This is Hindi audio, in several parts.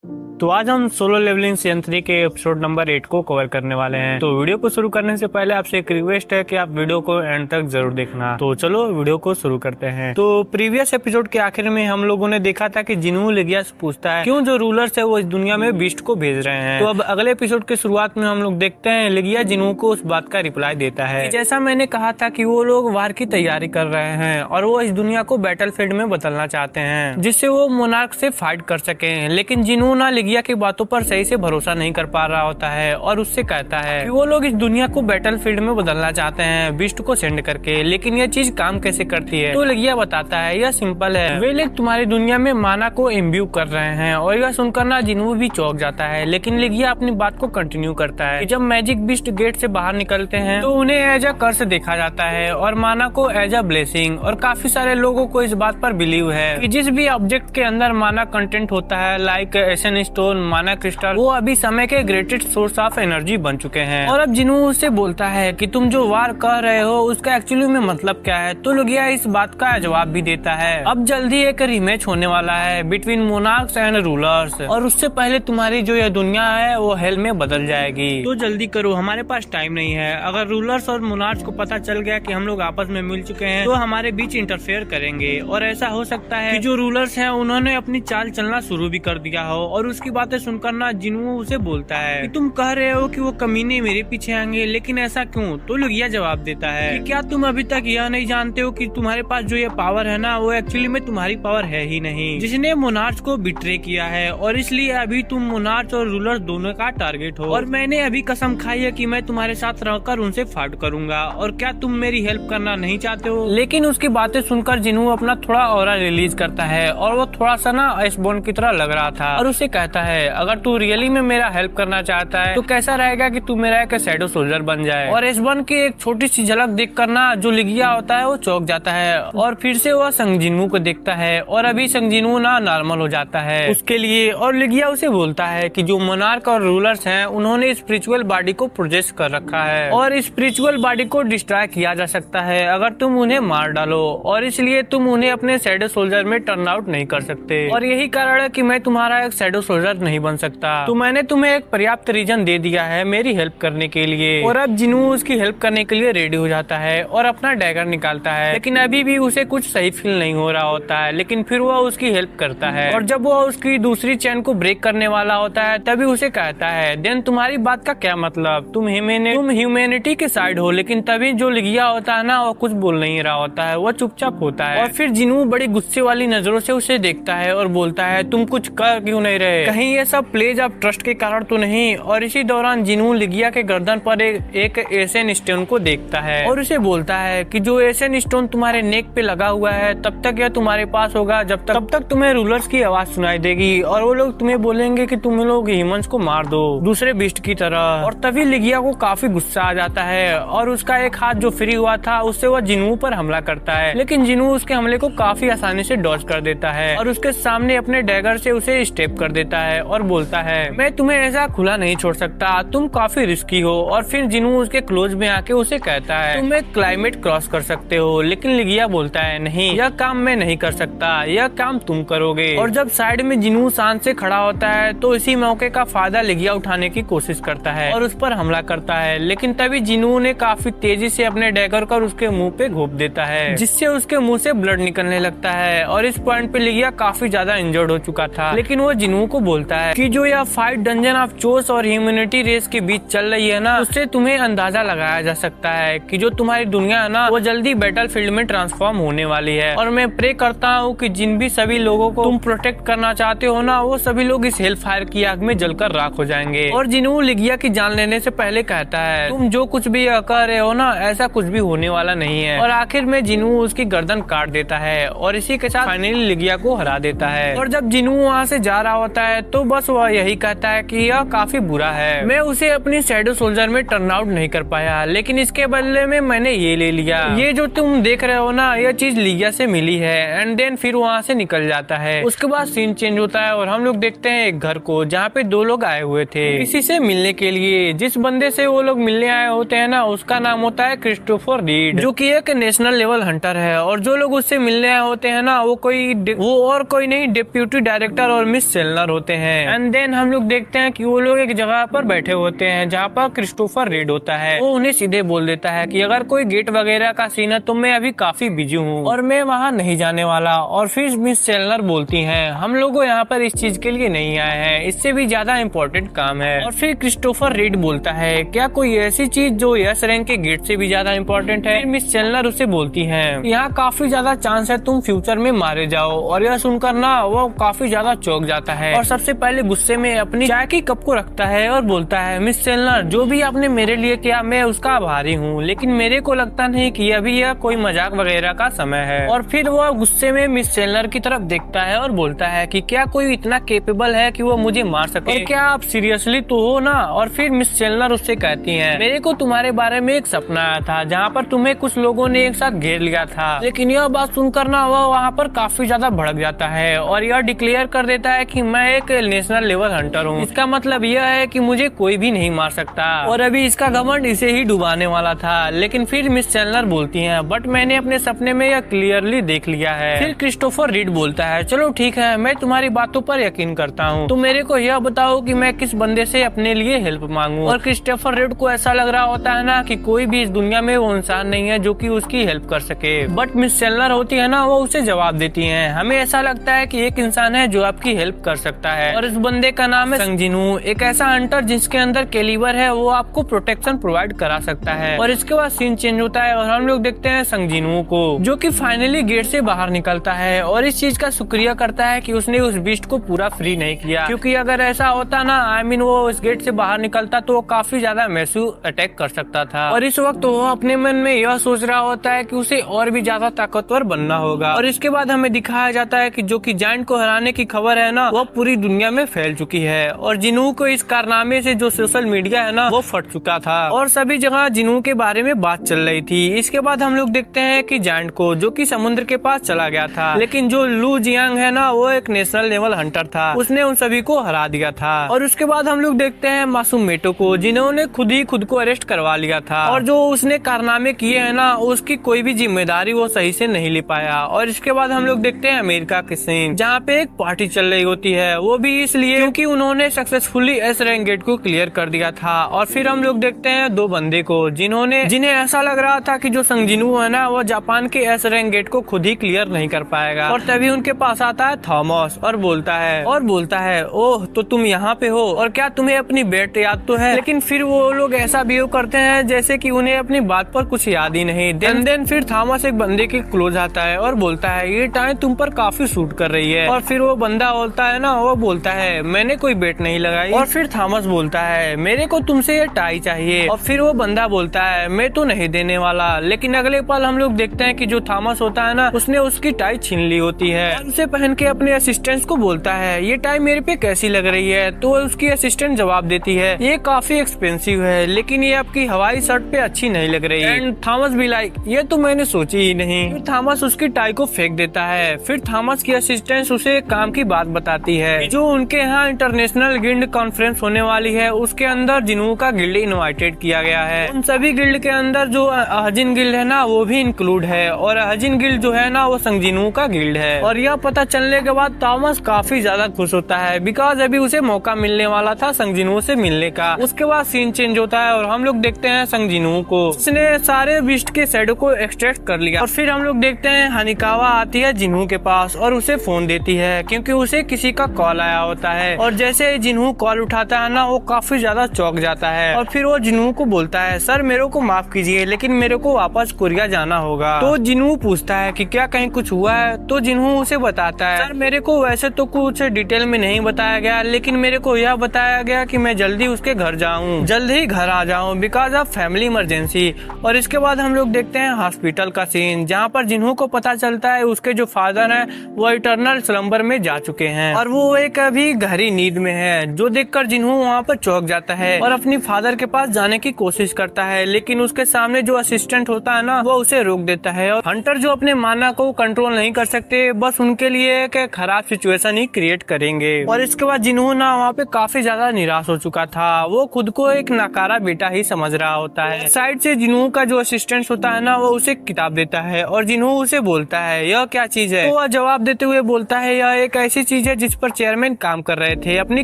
तो आज हम सोलो लेवलिंग सीजन 3 के एपिसोड नंबर 8 को कवर करने वाले हैं। तो वीडियो को शुरू करने से पहले आपसे एक रिक्वेस्ट है कि आप वीडियो को एंड तक जरूर देखना। तो चलो वीडियो को शुरू करते हैं। तो प्रीवियस एपिसोड के आखिर में हम लोगों ने देखा था कि जिन्हू लिगिया से पूछता है क्यों जो रूलर्स है वो इस दुनिया में बीस्ट को भेज रहे हैं। तो अब अगले एपिसोड के शुरुआत में हम लोग देखते हैं लिगिया जिन्हू को उस बात का रिप्लाई देता है जैसा मैंने कहा था कि वो लोग वार की तैयारी कर रहे हैं और वो इस दुनिया को बैटल फील्ड में बदलना चाहते हैं जिससे वो मोनार्क से फाइट कर सके। लेकिन जिन्हू ना लिगिया की बातों पर सही से भरोसा नहीं कर पा रहा होता है और उससे कहता है कि वो लोग इस दुनिया को बैटल फील्ड में बदलना चाहते हैं बीस्ट को सेंड करके, लेकिन ये चीज काम कैसे करती है। तो लिगिया बताता है यह सिंपल है, वे लोग तुम्हारी दुनिया में माना को इम्ब्यू कर रहे हैं। और यह सुनकर ना जिन्हू भी चौंक जाता है, लेकिन लिगिया अपनी बात को कंटिन्यू करता है कि जब मैजिक बीस्ट गेट से बाहर निकलते हैं तो उन्हें एज अ कर्स देखा जाता है और माना को एज अ ब्लेसिंग। और काफी सारे लोगों को इस बात पर बिलीव है कि जिस भी ऑब्जेक्ट के अंदर माना कंटेंट होता है लाइक एसन स्टोन, माना क्रिस्टल, वो अभी समय के ग्रेटेस्ट सोर्स ऑफ एनर्जी बन चुके हैं। और अब जिन्हू उससे बोलता है कि तुम जो वार कह रहे हो उसका एक्चुअली में मतलब क्या है। तो लिगिया इस बात का जवाब भी देता है अब जल्दी एक रीमैच होने वाला है बिटवीन मोनार्क्स एंड रूलर्स और उससे पहले तुम्हारी जो यह दुनिया है वो हेल में बदल जाएगी। तो जल्दी करो, हमारे पास टाइम नहीं है। अगर रूलर्स और मोनार्क्स को पता चल गया कि हम लोग आपस में मिल चुके हैं तो हमारे बीच इंटरफेयर करेंगे और ऐसा हो सकता है कि जो रूलर्स हैं उन्होंने अपनी चाल चलना शुरू भी कर दिया हो। और उसकी बातें सुनकर ना जिन्हू उसे बोलता है कि तुम कह रहे हो कि वो कमीने मेरे पीछे आएंगे, लेकिन ऐसा क्यों। तो लिगिया जवाब देता है कि क्या तुम अभी तक यह नहीं जानते हो कि तुम्हारे पास जो ये पावर है ना वो एक्चुअली में तुम्हारी पावर है ही नहीं, जिसने मोनार्च को बिट्रे किया है। और इसलिए अभी तुम मोनार्च और रूलर दोनों का टारगेट हो और मैंने अभी कसम खाई है कि मैं तुम्हारे साथ रहकर उनसे फाइट करूंगा। और क्या तुम मेरी हेल्प करना नहीं चाहते हो। लेकिन उसकी बातें सुनकर जिन्हू अपना थोड़ा ऑरा रिलीज करता है और वो थोड़ा सा ना आइसबोर्न की तरह लग रहा था और उसे कहता है अगर तू रियली में मेरा हेल्प करना चाहता है तो कैसा रहेगा कि तू मेरा एक शैडो सोल्जर बन जाए। और एसबन की एक छोटी सी झलक देख कर ना जो लिगिया होता है वो चौंक जाता है और फिर से वह संगजिनू को देखता है और अभी संगजिनू ना नॉर्मल हो जाता है उसके लिए। और लिगिया उसे बोलता है कि जो मोनार्क और रूलर्स हैं उन्होंने स्पिरिचुअल बॉडी को प्रोजेक्ट कर रखा है और स्पिरिचुअल बॉडी को डिस्ट्रॉय किया जा सकता है अगर तुम उन्हें मार डालो, और इसलिए तुम उन्हें अपने शैडो सोल्जर में टर्न आउट नहीं कर सकते। और यही कारण है कि मैं तुम्हारा एक शैडो सोल्जर नहीं बन सकता। तो मैंने तुम्हें एक पर्याप्त रीजन दे दिया है मेरी हेल्प करने के लिए। और अब जिन्हू उसकी हेल्प करने के लिए रेडी हो जाता है और अपना डैगर निकालता है, लेकिन अभी भी उसे कुछ सही फील नहीं हो रहा होता है। लेकिन फिर वह उसकी हेल्प करता है और जब वह उसकी दूसरी चेन को ब्रेक करने वाला होता है तभी उसे कहता है देन तुम्हारी बात का क्या मतलब, तुम ह्यूमैनिटी के साइड हो। लेकिन तभी जो लिगिया होता है ना वो कुछ बोल नहीं रहा होता है, वो चुपचाप होता है। और फिर जिन्हू बड़ी गुस्से वाली नजरों से उसे देखता है और बोलता है तुम कुछ कर क्यों नहीं रहे, कहीं ये सब प्लेज ऑफ ट्रस्ट के कारण तो नहीं। और इसी दौरान जिन्हू लिगिया के गर्दन पर एक एशियन स्टोन को देखता है और उसे बोलता है कि जो एशियन स्टोन तुम्हारे नेक पे लगा हुआ है तब तक यह तुम्हारे पास होगा जब तक तुम्हें रूलर्स की आवाज सुनाई देगी और वो लोग तुम्हें बोलेंगे कि तुम लोग ह्यूमंस को मार दो दूसरे बीस्ट की तरह। और तभी लिगिया को काफी गुस्सा आ जाता है और उसका एक हाथ जो फ्री हुआ था उससे वह जिन्हू पर हमला करता है, लेकिन जिन्हू उसके हमले को काफी आसानी से डॉज कर देता है और उसके सामने अपने डैगर से उसे स्टेप कर देता है और बोलता है मैं तुम्हें ऐसा खुला नहीं छोड़ सकता, तुम काफी रिस्की हो। और फिर जिन्हू उसके क्लोज में आके उसे कहता है तुम एक क्लाइमेट क्रॉस कर सकते हो, लेकिन लिगिया बोलता है नहीं यह काम मैं नहीं कर सकता, यह काम तुम करोगे। और जब साइड में जिन्हू शांत से खड़ा होता है तो इसी मौके का फायदा लिगिया उठाने की कोशिश करता है और उस पर हमला करता है, लेकिन तभी जिन्हू ने काफी तेजी से अपने डैगर कर उसके मुंह पे घोप देता है जिससे उसके मुंह से ब्लड निकलने लगता है। और इस पॉइंट पे लिगिया काफी ज्यादा इंजर्ड हो चुका था, लेकिन वो जिन्हू को बोलता है कि जो यह फाइट डंजन ऑफ चोस और ह्यूमैनिटी रेस के बीच चल रही है ना उससे तुम्हें अंदाजा लगाया जा सकता है कि जो तुम्हारी दुनिया है ना वो जल्दी बैटल फील्ड में ट्रांसफॉर्म होने वाली है। और मैं प्रे करता हूँ कि जिन भी सभी लोगों को तुम प्रोटेक्ट करना चाहते हो ना वो सभी लोग इस हेल फायर की आग में जलकर राख हो जाएंगे। और जिन्हू लिगिया की जान लेने से पहले कहता है तुम जो कुछ भी कह रहे हो ना ऐसा कुछ भी होने वाला नहीं है। और आखिर में जिन्हू उसकी गर्दन काट देता है और इसी के साथ फाइनली लिगिया को हरा देता है। और जब जिन्हू वहाँ से जा रहा होता है तो बस वह यही कहता है कि यह काफी बुरा है, मैं उसे अपनी शैडो सोल्जर में टर्न आउट नहीं कर पाया, लेकिन इसके बदले में मैंने ये ले लिया, ये जो तुम देख रहे हो ना यह चीज लिगिया से मिली है। एंड देन फिर वहाँ से निकल जाता है। उसके बाद सीन चेंज होता है और हम लोग देखते हैं एक घर को जहाँ पे दो लोग आए हुए थे किसी से मिलने के लिए। जिस बंदे से वो लोग मिलने आए होते हैं ना उसका नाम होता है क्रिस्टोफर रीड, जो कि एक नेशनल लेवल हंटर है। और जो लोग उससे मिलने आए होते हैं ना वो और कोई नहीं डिप्यूटी डायरेक्टर और मिस सेलनर होते होते हैं। एंड देन हम लोग देखते हैं कि वो लोग एक जगह पर बैठे होते हैं जहाँ पर क्रिस्टोफर रीड होता है। वो उन्हें सीधे बोल देता है कि अगर कोई गेट वगैरह का सीन है तो मैं अभी काफी बिजी हूँ और मैं वहाँ नहीं जाने वाला। और फिर मिस सेलनर बोलती हैं हम लोग यहाँ पर इस चीज के लिए नहीं आए हैं, इससे भी ज्यादा इम्पोर्टेंट काम है। और फिर क्रिस्टोफर रीड बोलता है क्या कोई ऐसी चीज जो यस रैंक के गेट से भी ज्यादा इम्पोर्टेंट है? मिस सेलनर उसे बोलती है यहाँ काफी ज्यादा चांस है तुम फ्यूचर में मारे जाओ। और यह सुनकर ना वो काफी ज्यादा चौंक जाता है और सबसे पहले गुस्से में अपनी चाय की कप को रखता है और बोलता है मिस सेलनर जो भी आपने मेरे लिए किया मैं उसका आभारी हूँ, लेकिन मेरे को लगता नहीं कि अभी यह कोई मजाक वगैरह का समय है। और फिर वो गुस्से में मिस सेलनर की तरफ देखता है और बोलता है कि क्या कोई इतना केपेबल है कि वो मुझे मार सके? और क्या आप सीरियसली तो हो ना? और फिर मिस सेलनर उससे कहती हैं मेरे को तुम्हारे बारे में एक सपना आया था जहाँ पर तुम्हें कुछ लोगों ने एक साथ घेर लिया था। लेकिन यह बात सुनकर ना वो वहाँ पर काफी ज्यादा भड़क जाता है और यह डिक्लेयर कर देता है कि मैं एक नेशनल लेवल हंटर हूँ। इसका मतलब यह है कि मुझे कोई भी नहीं मार सकता और अभी इसका घमंड इसे ही डुबाने वाला था। लेकिन फिर मिस सेलनर बोलती हैं बट मैंने अपने सपने में यह क्लियरली देख लिया है। फिर क्रिस्टोफर रीड बोलता है चलो ठीक है मैं तुम्हारी बातों पर यकीन करता हूँ, तो मेरे को यह बताओ कि मैं किस बंदे से अपने लिए हेल्प मांगू। और क्रिस्टोफर रीड को ऐसा लग रहा होता है ना कि कोई भी इस दुनिया में वो इंसान नहीं है जो कि उसकी हेल्प कर सके। बट मिस सेलनर होती है ना वो उसे जवाब देती है हमें ऐसा लगता है कि एक इंसान है जो आपकी हेल्प कर सकता है और इस बंदे का नाम है संग जिनवू, एक ऐसा हंटर जिसके अंदर कैलिबर है, वो आपको प्रोटेक्शन प्रोवाइड करा सकता है। और इसके बाद सीन चेंज होता है और हम लोग देखते हैं संग जिनवू को जो कि फाइनली गेट से बाहर निकलता है और इस चीज का शुक्रिया करता है कि उसने उस बीस्ट को पूरा फ्री नहीं किया, क्योंकि अगर ऐसा होता ना वो उस गेट से बाहर निकलता तो वो काफी ज्यादा मैसिव अटैक कर सकता था। और इस वक्त वो अपने मन में यह सोच रहा होता है कि उसे और भी ज्यादा ताकतवर बनना होगा। और इसके बाद हमें दिखाया जाता है कि जो कि जायंट को हराने की खबर है ना वो पूरी दुनिया में फैल चुकी है और जिनवू को इस कारनामे से जो सोशल मीडिया है ना वो फट चुका था और सभी जगह जिनवू के बारे में बात चल रही थी। इसके बाद हम लोग देखते हैं कि जायंट को जो कि समुद्र के पास चला गया था, लेकिन जो लू जियांग है ना वो एक नेशनल लेवल हंटर था, उसने उन सभी को हरा दिया था। और उसके बाद हम लोग देखते हैं मासूम मेटो को जिन्होंने खुद ही खुद को अरेस्ट करवा लिया था और जो उसने कारनामे किए हैं ना उसकी कोई भी जिम्मेदारी वो सही से नहीं ले पाया। और इसके बाद हम लोग देखते हैं अमेरिका के सीन जहाँ पे एक पार्टी चल रही होती है, वो भी इसलिए क्योंकि उन्होंने सक्सेसफुली एस रैंक गेट को क्लियर कर दिया था। और फिर हम लोग देखते हैं दो बंदे को जिन्हें ऐसा लग रहा था कि जो संग जिनवू है ना वो जापान के एस रैंक गेट को खुद ही क्लियर नहीं कर पाएगा। और तभी उनके पास आता है थॉमस और बोलता है ओह तो तुम यहाँ पे हो और क्या तुम्हें अपनी बेट याद तो है? लेकिन फिर वो लोग ऐसा बिहेव करते हैं जैसे कि उन्हें अपनी बात पर कुछ याद ही नहीं। देन फिर थॉमस एक बंदे के क्लोज आता है और बोलता है ये टाई तुम पर काफी सूट कर रही है। और फिर वो बंदा बोलता है ना वो बोलता है मैंने कोई बेट नहीं लगाई। और फिर थॉमस बोलता है मेरे को तुमसे ये टाई चाहिए। और फिर वो बंदा बोलता है मैं तो नहीं देने वाला। लेकिन अगले पल हम लोग देखते हैं कि जो थॉमस होता है ना उसने उसकी टाई छीन ली होती है और उसे पहन के अपने असिस्टेंट को बोलता है ये टाई मेरे पे कैसी लग रही है? तो उसकी असिस्टेंट जवाब देती है ये काफी एक्सपेंसिव है लेकिन ये आपकी हवाई शर्ट पे अच्छी नहीं लग रही है। एंड थॉमस भी लाइक ये तो मैंने सोची ही नहीं। फिर थॉमस उसकी टाई को फेंक देता है। फिर थॉमस की असिस्टेंट उसे एक काम की बात बताती है जो उनके यहाँ इंटरनेशनल गिल्ड कॉन्फ्रेंस होने वाली है उसके अंदर जिनवू का गिल्ड इनवाइटेड किया गया है। उन सभी गिल्ड के अंदर जो अहजिन गिल्ड है ना वो भी इंक्लूड है और अहजिन गिल्ड जो है ना वो संग जिनवू का गिल्ड है। और यह पता चलने के बाद थॉमस काफी ज्यादा खुश होता है बिकॉज अभी उसे मौका मिलने वाला था संग जिनवू से मिलने का। उसके बाद सीन चेंज होता है और हम लोग देखते हैं संग जिनवू को उसने सारे बिस्ट के शैडो को एक्सट्रैक्ट कर लिया। और फिर हम लोग देखते हैं हनिकावा आती है जिनवू के पास और उसे फोन देती है क्योंकि उसे किसी का कॉल आया होता है। और जैसे जिनवू कॉल उठाता है ना वो काफी ज्यादा चौंक जाता है और फिर वो जिनवू को बोलता है सर मेरे को माफ कीजिए लेकिन मेरे को वापस कोरिया जाना होगा। तो जिनवू पूछता है कि क्या कहीं कुछ हुआ है? तो जिनवू उसे बताता है सर मेरे को वैसे तो कुछ डिटेल में नहीं बताया गया लेकिन मेरे को यह बताया गया कि मैं जल्दी उसके घर जाऊं, जल्द ही घर आ जाऊं बिकॉज ऑफ फैमिली इमरजेंसी। और इसके बाद हम लोग देखते हैं हॉस्पिटल का सीन जहाँ पर जिन्हू को पता चलता है उसके जो फादर हैं वो इटर्नल स्लम्बर में जा चुके हैं और वो एक अभी गहरी नींद में है, जो देखकर जिन्हू वहाँ पर चौंक जाता है और अपनी फादर के पास जाने की कोशिश करता है। लेकिन उसके सामने जो असिस्टेंट होता है ना वो उसे रोक देता है। और हंटर जो अपने माना को कंट्रोल नहीं कर सकते बस उनके लिए एक खराब सिचुएशन ही क्रिएट करेंगे। और इसके बाद जिन्हू ना वहाँ पे काफी ज्यादा निराश हो चुका था, वो खुद को एक नकारा बेटा ही समझ रहा होता है। साइड से जिन्हू का जो असिस्टेंट होता है ना वो उसे किताब देता है और जिन्हू उसे बोलता है यह क्या चीज है? तो वह जवाब देते हुए बोलता है यह एक ऐसी चीज है जिस पर चेयरमैन चेयरमैन काम कर रहे थे अपनी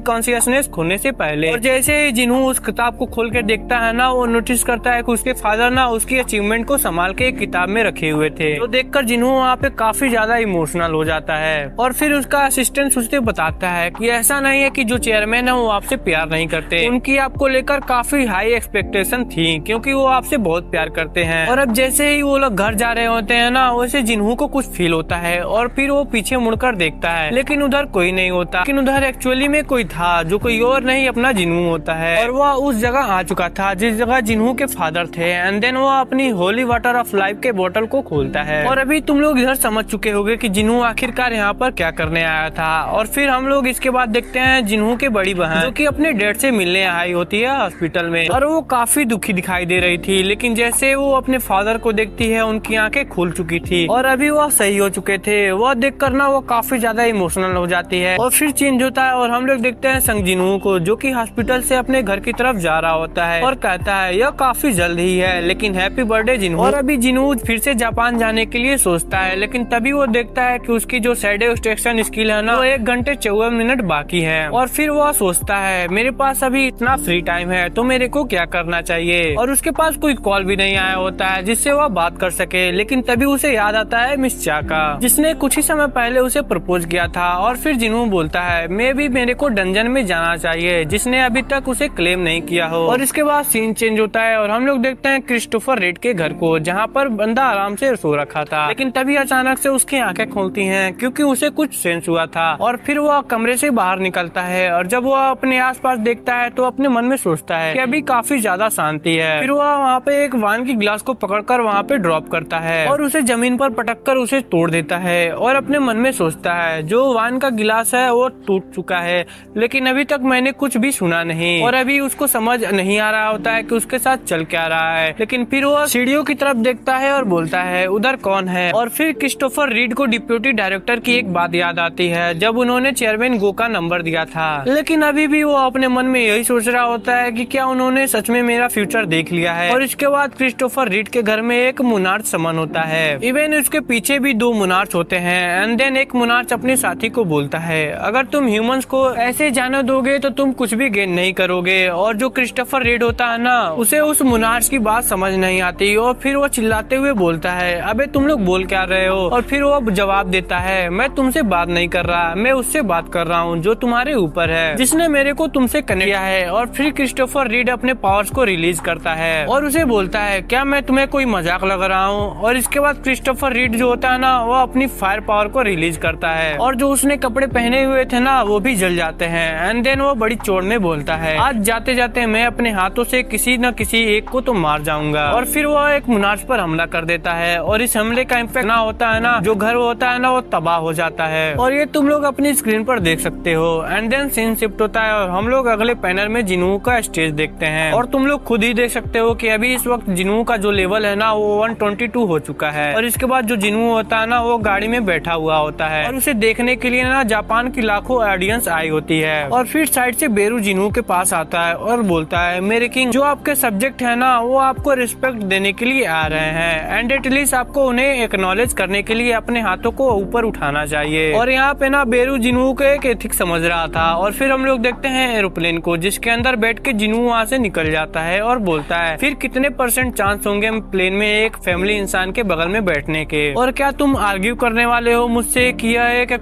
कॉन्शियसनेस खोने से पहले। और जैसे ही जिन्हू उस किताब को खोल के देखता है ना, वो नोटिस करता है कि उसके फादर ना उसकी अचीवमेंट को संभाल के एक किताब में रखे हुए थे। तो देखकर जिन्हू वहाँ पे काफी ज्यादा इमोशनल हो जाता है। और फिर उसका असिस्टेंट उससे बताता है कि ऐसा नहीं है कि जो चेयरमैन है वो आपसे प्यार नहीं करते, उनकी आपको लेकर काफी हाई एक्सपेक्टेशन थी क्योंकि वो आपसे बहुत प्यार करते हैं। और अब जैसे ही वो लोग घर जा रहे होते हैं ना, वैसे जिन्हू को कुछ फील होता है और फिर वो पीछे मुड़कर देखता है, लेकिन उधर कोई नहीं होता। लेकिन उधर एक्चुअली में कोई था जो कोई और नहीं अपना जिन्हू होता है। और वह उस जगह आ चुका था जिस जगह जिन्हू के फादर थे। एंड देन वो अपनी होली वाटर ऑफ लाइफ के बोतल को खोलता है। और अभी तुम लोग इधर समझ चुके होंगे कि जिन्हू आखिरकार यहाँ पर क्या करने आया था। और फिर हम लोग इसके बाद देखते हैं जिन्हू की बड़ी बहन जो कि अपने डैड से मिलने आई होती है हॉस्पिटल में। और वो काफी दुखी दिखाई दे रही थी, लेकिन जैसे वो अपने फादर को देखती है उनकी आंखें खुल चुकी थी और अभी वो सही हो चुके थे। वह देख कर ना वो काफी ज्यादा इमोशनल हो जाती है। और फिर चेंज होता है और हम लोग देखते हैं संग जिन्हू को जो कि हॉस्पिटल से अपने घर की तरफ जा रहा होता है और कहता है यह काफी जल्द ही है, लेकिन हैप्पी बर्थडे जिन्हू। और अभी जिन्हू फिर से जापान जाने के लिए सोचता है, लेकिन तभी वो देखता है कि उसकी जो शैडो स्टेशन स्किल है ना, वो 1 घंटे 54 मिनट बाकी है। और फिर वो सोचता है मेरे पास अभी इतना फ्री टाइम है तो मेरे को क्या करना चाहिए। और उसके पास कोई कॉल भी नहीं आया होता है जिससे वह बात कर सके। लेकिन तभी उसे याद आता है मिस चा का, जिसने कुछ ही समय पहले उसे प्रपोज किया था। और फिर जिन्हू बोलता है मैं भी मेरे को डंजन में जाना चाहिए जिसने अभी तक उसे क्लेम नहीं किया हो। और इसके बाद सीन चेंज होता है और हम लोग देखते हैं क्रिस्टोफर रेड के घर को, जहाँ पर बंदा आराम से सो रखा था। लेकिन तभी अचानक से उसकी आंखें खुलती हैं क्योंकि उसे कुछ सेंस हुआ था। और फिर वह कमरे से बाहर निकलता है और जब वह अपने आसपास देखता है तो अपने मन में सोचता है कि अभी काफी ज्यादा शांति है। फिर वह वहाँ पे एक वाइन की गिलास को पकड़कर वहाँ पे ड्रॉप करता है और उसे जमीन पर पटककर उसे तोड़ देता है। और अपने मन में सोचता है जो वाइन का गिलास है वो टूट चुका है, लेकिन अभी तक मैंने कुछ भी सुना नहीं। और अभी उसको समझ नहीं आ रहा होता है कि उसके साथ चल क्या रहा है। लेकिन फिर वो सीढ़ियों की तरफ देखता है और बोलता है उधर कौन है। और फिर क्रिस्टोफर रीड को डिप्टी डायरेक्टर की एक बात याद आती है जब उन्होंने चेयरमैन गो का नंबर दिया था। लेकिन अभी भी वो अपने मन में यही सोच रहा होता है कि क्या उन्होंने सच में मेरा फ्यूचर देख लिया है। और इसके बाद क्रिस्टोफर रीड के घर में एक मुनार्च समन होता है। इवन उसके पीछे भी 2 मुनार्च होते हैं। एंड देन एक मुनार्च अपने साथी को बोलता है अगर तुम ह्यूमंस को ऐसे जाने दोगे तो तुम कुछ भी गेन नहीं करोगे। और जो क्रिस्टोफर रीड होता है ना, उसे उस मुनार्च की बात समझ नहीं आती और फिर वो चिल्लाते हुए बोलता है अबे तुम लोग बोल क्या रहे हो। और फिर वो जवाब देता है मैं तुमसे बात नहीं कर रहा, मैं उससे बात कर रहा हूँ जो तुम्हारे ऊपर है, जिसने मेरे को तुमसे कनेक्ट किया है। और फिर क्रिस्टोफर रीड अपने पावर्स को रिलीज करता है और उसे बोलता है क्या मैं तुम्हें कोई मजाक लगा रहा हूँ। और इसके बाद क्रिस्टोफर रीड जो होता है ना, वो अपनी फायर पावर को रिलीज करता है और जो उसने कपड़े पहने हुए थे ना वो भी जल जाते हैं। एंड देन वो बड़ी चोट में बोलता है आज जाते जाते मैं अपने हाथों से किसी न किसी एक को तो मार जाऊंगा। और फिर वो एक मुनार्च पर हमला कर देता है और इस हमले का इम्पैक्ट ना होता है ना, जो घर होता है ना वो तबाह हो जाता है। और ये तुम लोग अपनी स्क्रीन पर देख सकते हो। एंड देन सीन शिफ्ट होता है और हम लोग अगले पैनल में जिन्हू का स्टेज देखते हैं। और तुम लोग खुद ही देख सकते हो कि अभी इस वक्त जिन्हू का जो लेवल है ना वो 122 हो चुका है। और इसके बाद जो जिन्हू होता है ना वो गाड़ी में बैठा हुआ होता है और उसे देखने के लिए ना जापान की लाखों ऑडियंस आई होती है। और फिर साइड से बेरू जिन्हू के पास आता है और बोलता है मेरे किंग, जो आपके सब्जेक्ट है ना वो आपको रिस्पेक्ट देने के लिए आ रहे हैं एंड एटलीस्ट आपको उन्हें एक्नॉलेज करने के लिए अपने हाथों को ऊपर उठाना चाहिए। और यहाँ पे ना बेरू जिन्हू को एक एथिक समझ रहा था। और फिर हम लोग देखते हैं एरोप्लेन को, जिसके अंदर बैठ के जिन्हू वहाँ से निकल जाता है और बोलता है फिर कितने % चांस होंगे प्लेन में एक फैमिली इंसान के बगल में बैठने के। और क्या तुम आर्ग्यू करने वाले हो मुझसे कि यह है कि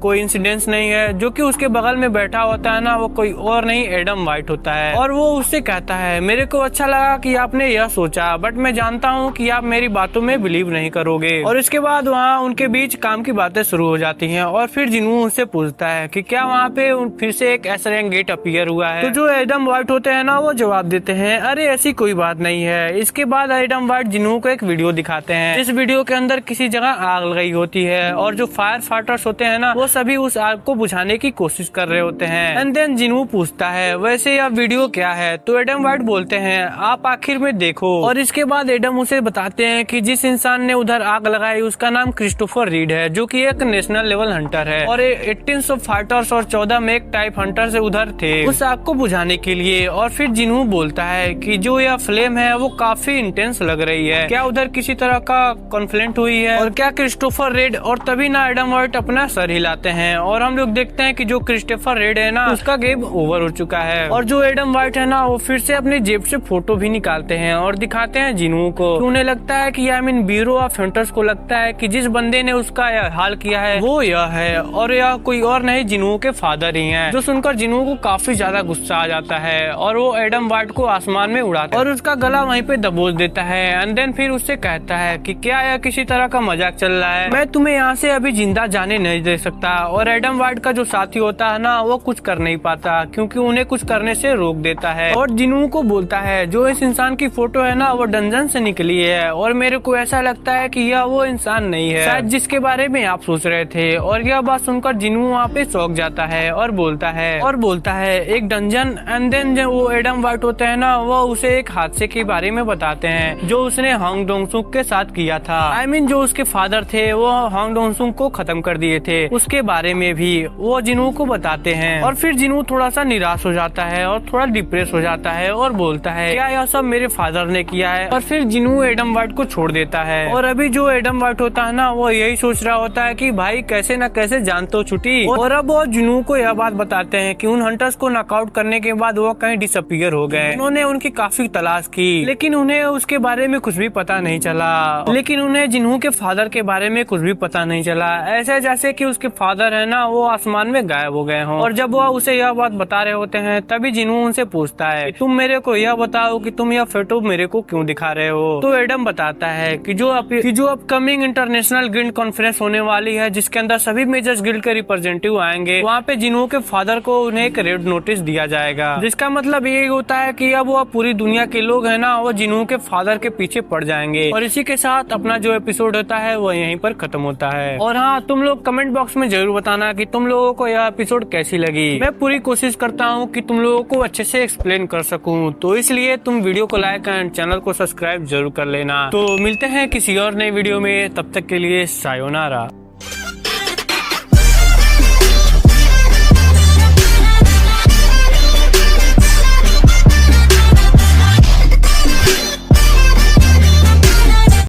कोई इंसिडेंस नहीं है। जो कि उसके बगल में बैठा होता है ना वो कोई और नहीं एडम वाइट होता है। और वो उससे कहता है मेरे को अच्छा लगा कि आपने यह सोचा, बट मैं जानता हूँ कि आप मेरी बातों में बिलीव नहीं करोगे। और इसके बाद वहाँ उनके बीच काम की बातें शुरू हो जाती हैं। और फिर जिन्हू उससे पूछता है कि क्या वहाँ पे फिर से एक एसरेंग गेट अपीयर हुआ है। तो जो एडम वाइट होते हैं ना वो जवाब देते हैं अरे ऐसी कोई बात नहीं है। इसके बाद एडम वाइट जिन्हू को एक वीडियो दिखाते हैं। इस वीडियो के अंदर किसी जगह आग लगाई होती है और जो फायर फाइटर्स होते हैं ना वो सभी उस आग को बुझाने की कोशिश कर रहे होते हैं। एंड देन जिन्हू पूछता है वैसे यह वीडियो क्या है। तो एडम वाइट बोलते हैं आप आखिर में देखो। और इसके बाद एडम उसे बताते हैं कि जिस इंसान ने उधर आग लगाई उसका नाम क्रिस्टोफर रीड है, जो कि एक नेशनल लेवल हंटर है। और 1800 फाइटर्स और 14 मेक टाइप हंटर से उधर थे उस आग को बुझाने के लिए। और फिर जिन्हू बोलता है कि जो यह फ्लेम है वो काफी इंटेंस लग रही है, क्या उधर किसी तरह का कॉन्फ्लिक्ट हुई है और क्या क्रिस्टोफर रेड। और तभी ना एडम वाइट अपना सर हिलाते हैं और हम लोग देखते हैं कि जो क्रिस्टोफर रेड है ना, उसका गेम ओवर हो चुका है और जो एडम वाइट है ना, वो फिर से अपनी जेब से फोटो भी निकालते हैं और दिखाते हैं जिनू को। उन्हें लगता है कि ब्यूरो ऑफ हंटर्स को लगता है कि जिस बंदे ने उसका यह हाल किया है वो यह है और यह कोई और नहीं, जिनू के फादर ही हैं। जो सुनकर जिनू को काफी ज्यादा गुस्सा आ जाता है और वो एडम वाइट को आसमान में उड़ाता है और उसका गला वहीं पे दबोच देता है। एंड देन फिर उससे कहता है कि क्या यह किसी तरह का मजाक चल रहा है, मैं तुम्हें यहाँ से अभी जिंदा जाने नहीं दे सकता। और एडम वाइट का जो साथी होता है ना, वो कुछ कर नहीं पाता क्योंकि उन्हें कुछ करने से रोक देता है और जिनू को बोलता है जो इस इंसान की फोटो है ना, वो डंजन से निकली है और मेरे को ऐसा लगता है कि यह वो इंसान नहीं है शायद जिसके बारे में आप सोच रहे थे। और यह बात सुनकर जिनू वहाँ पे चौंक जाता है और बोलता है एक डंजन। एंड देन जो वो एडम वाइट होते हैं ना, वो उसे एक हादसे के बारे में बताते हैं जो उसने हांग डोंगसुक के साथ किया था। जो उसके फादर थे वो हांग डोंगसुक को खत्म कर दिए थे, उसके बारे में भी वो जिनू को बताते हैं। और फिर जिनू थोड़ा सा निराश हो जाता है और थोड़ा डिप्रेस हो जाता है और बोलता है क्या यह सब मेरे फादर ने किया है। और फिर जिनू एडम वाइट को छोड़ देता है और अभी जो एडम वाइट होता है ना, वो यही सोच रहा होता है कि भाई कैसे न कैसे जान तो छुटी। और अब वो जिनू को यह बात बताते हैं कि उन हंटर्स को नॉकआउट करने के बाद वो कहीं डिसअपीयर हो गए। उन्होंने उनकी काफी तलाश की लेकिन उन्हें उसके बारे में कुछ भी पता नहीं चला। लेकिन उन्हें जिनू के फादर के बारे में कुछ भी पता नहीं चला, ऐसे जैसे कि उसके फादर है ना, वो आसमान में गायब हो गए हों। और जब वो उसे यह बात बता रहे होते हैं तभी जिनू उनसे पूछता है तुम मेरे को यह बताओ कि तुम यह फोटो मेरे को क्यों दिखा रहे हो। तो एडम बताता है कि जो अपकमिंग इंटरनेशनल गिल्ड कॉन्फ्रेंस होने वाली है जिसके अंदर सभी मेजर्स गिल्ड के रिप्रेजेंटेटिव आएंगे, वहाँ पे जिनू के फादर को उन्हें एक रेड नोटिस दिया जाएगा, जिसका मतलब ये होता है कि अब वो पूरी दुनिया के लोग है ना, वो जिनू के फादर के पीछे पड़ जाएंगे। और इसी के साथ अपना जो एपिसोड होता है वो यहीं पर खत्म होता है। और हाँ, तुम लोग कमेंट बॉक्स में जरूर बताना कि तुम लोगों को यह एपिसोड कैसी लगी। मैं पूरी कोशिश करता हूँ कि तुम लोगों को अच्छे से एक्सप्लेन कर सकूँ, तो इसलिए तुम वीडियो को लाइक एंड चैनल को सब्सक्राइब जरूर कर लेना। तो मिलते हैं किसी और नई वीडियो में, तब तक के लिए सायोनारा।